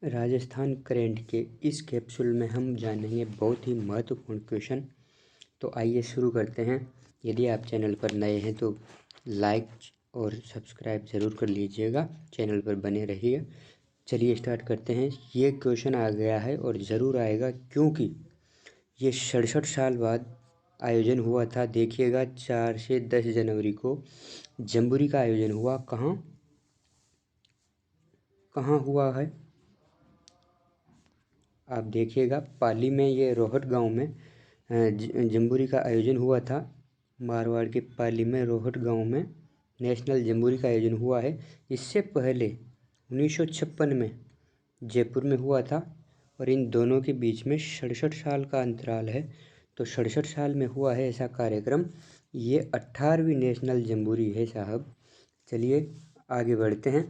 Rajasthan current के इस capsule में हम जानेंगे बहुत ही महत्वपूर्ण क्वेश्चन। तो आइए शुरू करते हैं। यदि आप चैनल पर नए हैं तो लाइक और सब्सक्राइब ज़रूर कर लीजिएगा, चैनल पर बने रहिए। चलिए स्टार्ट करते हैं। ये क्वेश्चन आ गया है और ज़रूर आएगा क्योंकि ये 67 साल बाद आयोजन हुआ था। देखिएगा 4 से 10 जनवरी को जम्बूरी का आयोजन हुआ। कहाँ कहाँ हुआ है आप देखिएगा, पाली में, ये रोहट गांव में जम्बूरी का आयोजन हुआ था। मारवाड़ के पाली में रोहट गांव में नेशनल जम्बूरी का आयोजन हुआ है। इससे पहले 1956 में जयपुर में हुआ था और इन दोनों के बीच में 67 साल का अंतराल है। तो 67 साल में हुआ है ऐसा कार्यक्रम। ये 18वीं नेशनल जम्बूरी है साहब। चलिए आगे बढ़ते हैं।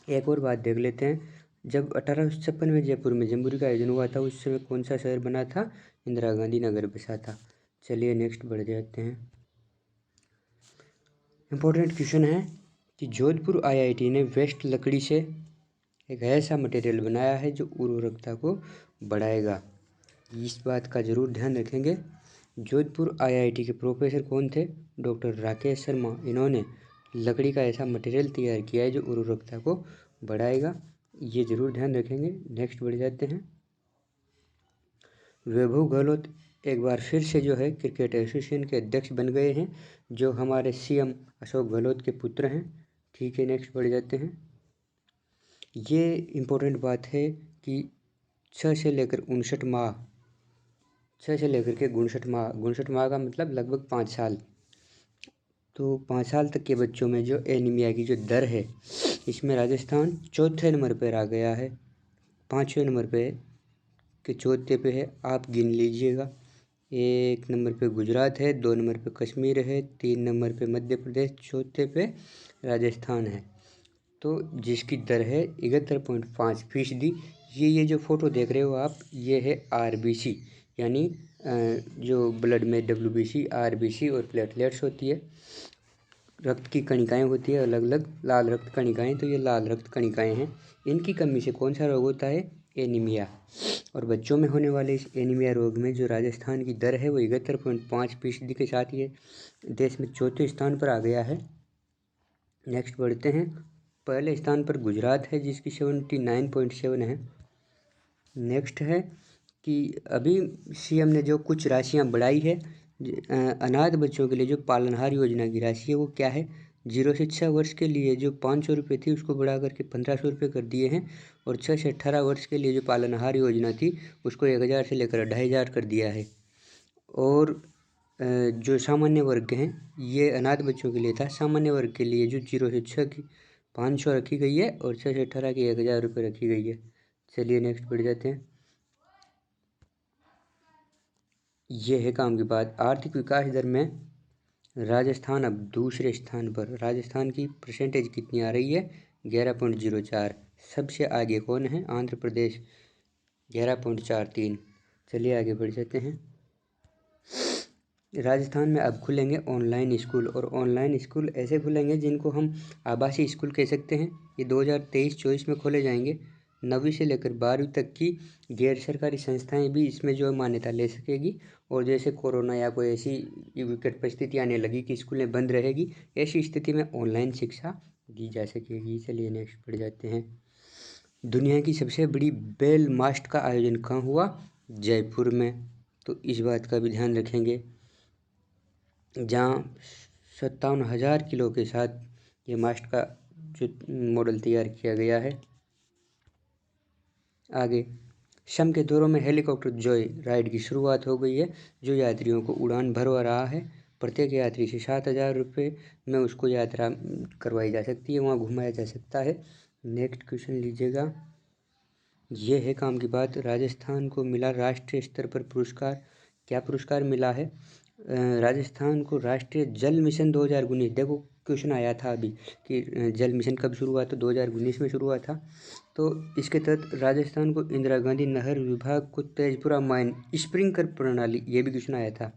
एक और बात देख लेते हैं। जब 1856 में जयपुर में जम्बूरी का आयोजन हुआ था उस समय कौन सा शहर बना था? इंदिरा गांधी नगर बसा था। चलिए नेक्स्ट बढ़ जाते हैं। इम्पोर्टेंट क्वेश्चन है कि जोधपुर आईआईटी ने वेस्ट लकड़ी से एक ऐसा मटेरियल बनाया है जो उर्वरकता को बढ़ाएगा। इस बात का ज़रूर ध्यान रखेंगे। जोधपुर आईआईटी के प्रोफेसर कौन थे? डॉक्टर राकेश शर्मा। इन्होंने लकड़ी का ऐसा मटेरियल तैयार किया है जो उर्वरकता को बढ़ाएगा। ये ज़रूर ध्यान रखेंगे। नेक्स्ट बढ़ जाते हैं। वैभव गहलोत एक बार फिर से जो है क्रिकेट एसोसिएशन के अध्यक्ष बन गए हैं, जो हमारे सीएम अशोक गहलोत के पुत्र हैं। ठीक है, नेक्स्ट बढ़ जाते हैं। ये इम्पोर्टेंट बात है कि 6 से लेकर 59 माह, 6 से लेकर के 59 माह का मतलब लगभग 5 साल। तो 5 साल तक के बच्चों में जो एनीमिया की जो दर है, इसमें राजस्थान चौथे नंबर पर आ गया है। 5वें नंबर पे के चौथे पे है, आप गिन लीजिएगा। 1 नंबर पे गुजरात है, 2 नंबर पे कश्मीर है, 3 नंबर पे मध्य प्रदेश, चौथे पे राजस्थान है। तो जिसकी दर है 71.5%। ये जो फ़ोटो देख रहे हो आप, ये है आरबीसी, यानी जो ब्लड में डब्ल्यूबीसी, आरबीसी और प्लेटलेट्स होती है, रक्त की कणिकाएँ होती है अलग अलग, लाल रक्त कणिकाएँ। तो ये लाल रक्त कणिकाएँ हैं। इनकी कमी से कौन सा रोग होता है? एनीमिया। और बच्चों में होने वाले इस एनीमिया रोग में जो राजस्थान की दर है वो 71.5% के साथ ये देश में चौथे स्थान पर आ गया है। नेक्स्ट बढ़ते हैं। पहले स्थान पर गुजरात है जिसकी 79.7 है। नेक्स्ट है कि अभी सीएम ने जो कुछ राशियां बढ़ाई है अनाथ बच्चों के लिए, जो पालनहार योजना की राशि है वो क्या है? 0 से 6 वर्ष के लिए जो 500 रुपये थी उसको बढ़ा करके 1500 रुपये कर दिए हैं। और 6 से 18 वर्ष के लिए जो पालनहार योजना थी उसको 1000 से लेकर 2500 कर दिया है। और जो सामान्य वर्ग हैं, ये अनाथ बच्चों के लिए था। सामान्य वर्ग के लिए जो 0 से 6 की 500 रखी गई है और 6 से 18 की 1000 रुपये रखी गई है। चलिए नेक्स्ट बढ़ जाते हैं। ये है काम की बात। आर्थिक विकास दर में राजस्थान अब दूसरे स्थान पर। राजस्थान की परसेंटेज कितनी आ रही है? 11.04। सबसे आगे कौन है? आंध्र प्रदेश, 11.43। चलिए आगे बढ़ जाते हैं। राजस्थान में अब खुलेंगे ऑनलाइन स्कूल, और ऑनलाइन स्कूल ऐसे खुलेंगे जिनको हम आवासीय स्कूल कह सकते हैं। ये 2023-24 में खोले जाएंगे। 9वीं से लेकर 12वीं तक की गैर सरकारी संस्थाएं भी इसमें जो मान्यता ले सकेगी। और जैसे कोरोना या कोई ऐसी विकट परिस्थिति आने लगी कि स्कूलें बंद रहेगी, ऐसी स्थिति में ऑनलाइन शिक्षा दी जा सकेगी। चलिए नेक्स्ट बढ़ जाते हैं। दुनिया की सबसे बड़ी बेल मास्ट का आयोजन कहाँ हुआ? जयपुर में। तो इस बात का भी ध्यान रखेंगे, जहाँ 57,000 किलो के साथ ये मास्ट का जो मॉडल तैयार किया गया है। आगे, शम के दौरों में हेलीकॉप्टर जॉय राइड की शुरुआत हो गई है, जो यात्रियों को उड़ान भरवा रहा है। प्रत्येक यात्री से 7,000 रुपये में उसको यात्रा करवाई जा सकती है, वहाँ घुमाया जा सकता है। नेक्स्ट क्वेश्चन लीजिएगा। ये है काम की बात। राजस्थान को मिला राष्ट्रीय स्तर पर पुरस्कार। क्या पुरस्कार मिला है? राजस्थान को राष्ट्रीय जल मिशन 2019। देखो क्वेश्चन आया था अभी कि जल मिशन कब शुरू हुआ, तो 2019 में शुरू हुआ था। तो इसके तहत राजस्थान को इंदिरा गांधी नहर विभाग को तेजपुरा माइन स्प्रिंकलर प्रणाली, ये भी क्वेश्चन आया था,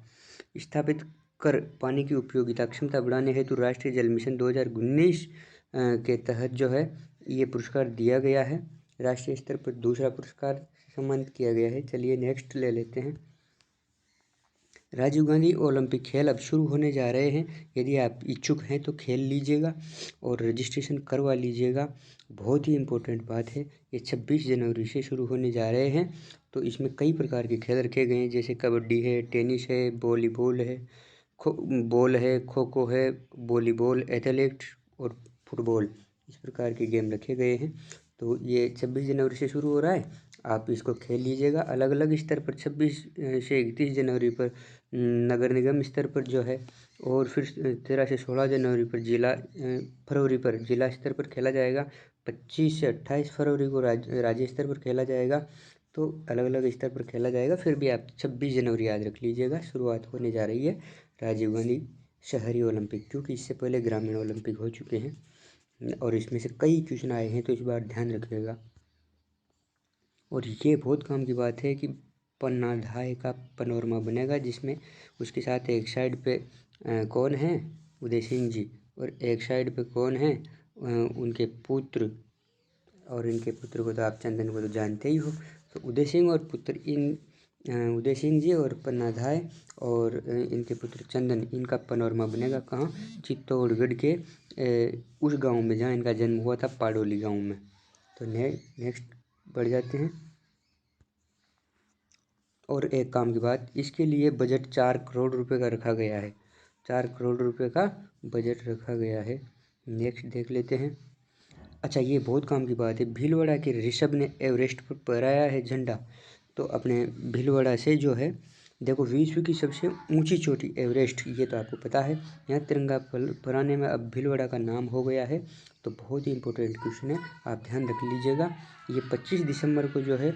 स्थापित कर पानी की उपयोगिता क्षमता बढ़ाने हेतु राष्ट्रीय जल मिशन 2019 के तहत जो है ये पुरस्कार दिया गया है। राष्ट्रीय स्तर पर दूसरा पुरस्कार सम्मानित किया गया है। चलिए नेक्स्ट ले लेते हैं। राजीव गांधी ओलंपिक खेल अब शुरू होने जा रहे हैं। यदि आप इच्छुक हैं तो खेल लीजिएगा और रजिस्ट्रेशन करवा लीजिएगा। बहुत ही इम्पोर्टेंट बात है। ये 26 जनवरी से शुरू होने जा रहे हैं। तो इसमें कई प्रकार के खेल रखे गए हैं, जैसे कबड्डी है, टेनिस है, वॉलीबॉल है, बॉल है, खो खो है, वॉलीबॉल, एथलेटिक्स और फुटबॉल, इस प्रकार के गेम रखे गए हैं। तो ये 26 जनवरी से शुरू हो रहा है। आप इसको खेल लीजिएगा। अलग अलग स्तर पर 26 से 31 जनवरी पर नगर निगम स्तर पर जो है, और फिर 13 से 16 जनवरी पर फरवरी पर जिला स्तर पर खेला जाएगा। 25 से 28 फरवरी को राज्य स्तर पर खेला जाएगा। तो अलग अलग स्तर पर खेला जाएगा। फिर भी आप 26 जनवरी याद रख लीजिएगा। शुरुआत होने जा रही है राजीव गांधी शहरी ओलंपिक, क्योंकि इससे पहले ग्रामीण ओलंपिक हो चुके हैं और इसमें से कई क्वेश्चन आए हैं, तो इस बार ध्यान रखिएगा। और ये बहुत काम की बात है कि पन्नाधाय का पनोरमा बनेगा, जिसमें उसके साथ एक साइड पे कौन है, उदय सिंह जी, और एक साइड पे कौन है, उनके पुत्र। और इनके पुत्र को तो आप चंदन को तो जानते ही हो। तो उदय सिंह और पुत्र, उदय सिंह जी और पन्नाधाय और इनके पुत्र चंदन, इनका पनोरमा बनेगा कहाँ, चित्तौड़गढ़ के उस गांव में जहाँ इनका जन्म हुआ था, पाडोली गांव में। तो नेक्स्ट बढ़ जाते हैं। और एक काम की बात, इसके लिए बजट 4 करोड़ रुपए का रखा गया है। 4 करोड़ रुपए का बजट रखा गया है। नेक्स्ट देख लेते हैं। अच्छा, ये बहुत काम की बात है। भीलवाड़ा के ऋषभ ने एवरेस्ट पर फहराया है झंडा। तो अपने भीलवाड़ा से जो है, देखो, विश्व की सबसे ऊंची चोटी एवरेस्ट, ये तो आपको पता है। यहाँ तिरंगा फहराने में अब भीलवाड़ा का नाम हो गया है। तो बहुत ही इंपॉर्टेंट क्वेश्चन है, आप ध्यान रख लीजिएगा। ये 25 दिसंबर को जो है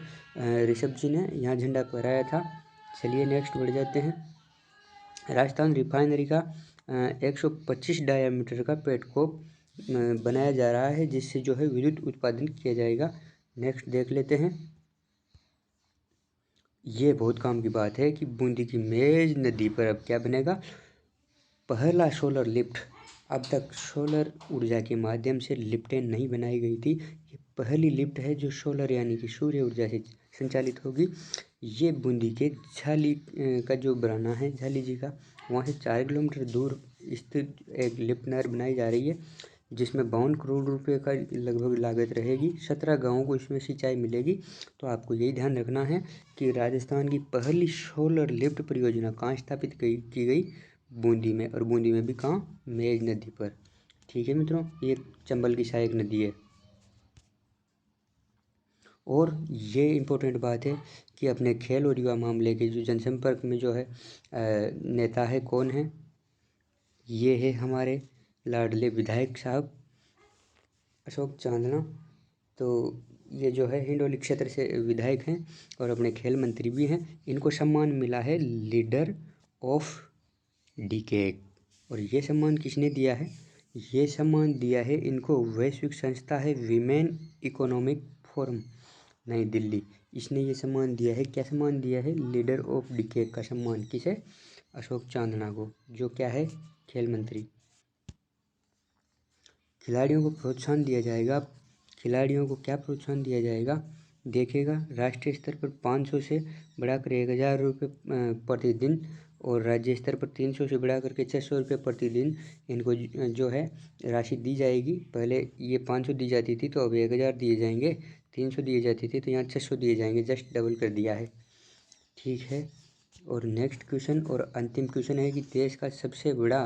ऋषभ जी ने यहाँ झंडा फहराया था। चलिए नेक्स्ट बढ़ जाते हैं। राजस्थान रिफाइनरी का 125 डायामीटर का पेटकोक बनाया जा रहा है, जिससे जो है विद्युत उत्पादन किया जाएगा। नेक्स्ट देख लेते हैं। ये बहुत काम की बात है कि बूंदी की मेज नदी पर अब क्या बनेगा, पहला सोलर लिफ्ट। अब तक सोलर ऊर्जा के माध्यम से लिफ्टें नहीं बनाई गई थी। ये पहली लिफ्ट है जो सोलर यानी कि सूर्य ऊर्जा से संचालित होगी। ये बूंदी के झाली का जो बराना है, झाली जी का, वहाँ से 4 किलोमीटर दूर स्थित एक लिफ्ट नहर बनाई जा रही है, जिसमें 52 करोड़ रुपए का लगभग लागत रहेगी। 17 गाँवों को इसमें सिंचाई मिलेगी। तो आपको यही ध्यान रखना है कि राजस्थान की पहली सोलर लिफ्ट परियोजना कहाँ स्थापित की गई, बूंदी में। और बूंदी में भी कहाँ, मेज नदी पर। ठीक है मित्रों, ये चंबल की सहायक नदी है। और ये इम्पोर्टेंट बात है कि अपने खेल और युवा मामले के जो जनसंपर्क में जो है नेता है, कौन है, ये है हमारे लाडले विधायक साहब अशोक चांदना। तो ये जो है हिंडोली क्षेत्र से विधायक हैं और अपने खेल मंत्री भी हैं। इनको सम्मान मिला है लीडर ऑफ डिकेड। और ये सम्मान किसने दिया है, ये सम्मान दिया है इनको वैश्विक संस्था है विमेन इकोनॉमिक फोरम नई दिल्ली, इसने ये सम्मान दिया है। क्या सम्मान दिया है, लीडर ऑफ डिकेड का सम्मान। किसे, अशोक चांदना को, जो क्या है, खेल मंत्री। खिलाड़ियों को प्रोत्साहन दिया जाएगा। खिलाड़ियों को क्या प्रोत्साहन दिया जाएगा, देखेगा, राष्ट्रीय स्तर पर 500 से बढ़ाकर 1000 रुपये प्रतिदिन, और राज्य स्तर पर 300 से बढ़ा करके 600 रुपये प्रतिदिन इनको जो है राशि दी जाएगी। पहले ये 500 दी जाती थी, तो अब 1000 दिए जाएंगे। 300 दिए जाती थी, तो यहाँ 600 दिए जाएंगे। जस्ट डबल कर दिया है। ठीक है। और नेक्स्ट क्वेश्चन और अंतिम क्वेश्चन है कि देश का सबसे बड़ा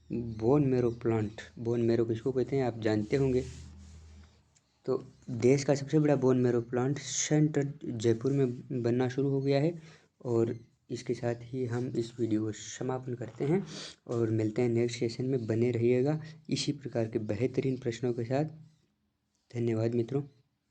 bone marrow plant, bone marrow किसको कहते हैं आप जानते होंगे। तो देश का सबसे बड़ा bone marrow plant centre Jaipur में बनना शुरू हो गया है। और इसके साथ ही हम इस वीडियो को समापन करते हैं और मिलते हैं नेक्स्ट सेशन में। बने रहिएगा इसी प्रकार के बेहतरीन प्रश्नों के साथ। धन्यवाद मित्रों।